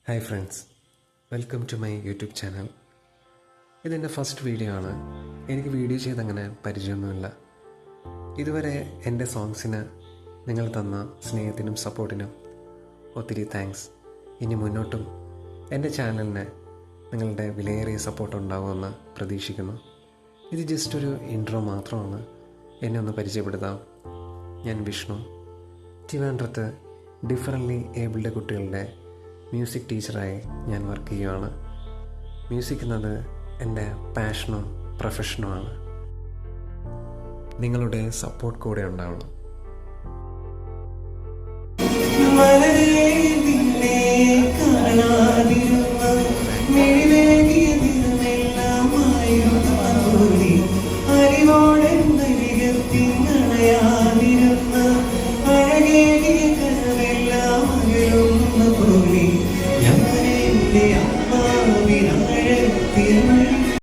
Hi friends, welcome to my YouTube channel. ഇതെൻ്റെ first video ആണ്. എനിക്ക് വീഡിയോ ചെയ്തങ്ങനെ പരിചയമൊന്നുമില്ല. ഇതുവരെ എൻ്റെ സോങ്സിന് നിങ്ങൾ തന്ന സ്നേഹത്തിനും സപ്പോർട്ടിനും ഒത്തിരി താങ്ക്സ്. ഇനി മുന്നോട്ടും എൻ്റെ ചാനലിന് നിങ്ങളുടെ വിലയേറിയ സപ്പോർട്ട് ഉണ്ടാകുമെന്ന് പ്രതീക്ഷിക്കുന്നു. ഇത് ജസ്റ്റ് ഒരു ഇൻട്രോ മാത്രമാണ്. എന്നെ ഒന്ന് പരിചയപ്പെടുത്താം. ഞാൻ വിഷ്ണു. ട്രിവാൻഡ്രത്ത് ഡിഫറൻ്റ്ലി ഏബിൾഡ് കുട്ടികളുടെ മ്യൂസിക് ടീച്ചറായി ഞാൻ വർക്ക് ചെയ്യുകയാണ്. മ്യൂസിക് എന്നത് എൻ്റെ പാഷനും പ്രൊഫഷനുമാണ്. നിങ്ങളുടെ സപ്പോർട്ട് കൂടെ ഉണ്ടാവണം. ഞങ്ങളുടെ അമ്മ വിനാഴത്തിൽ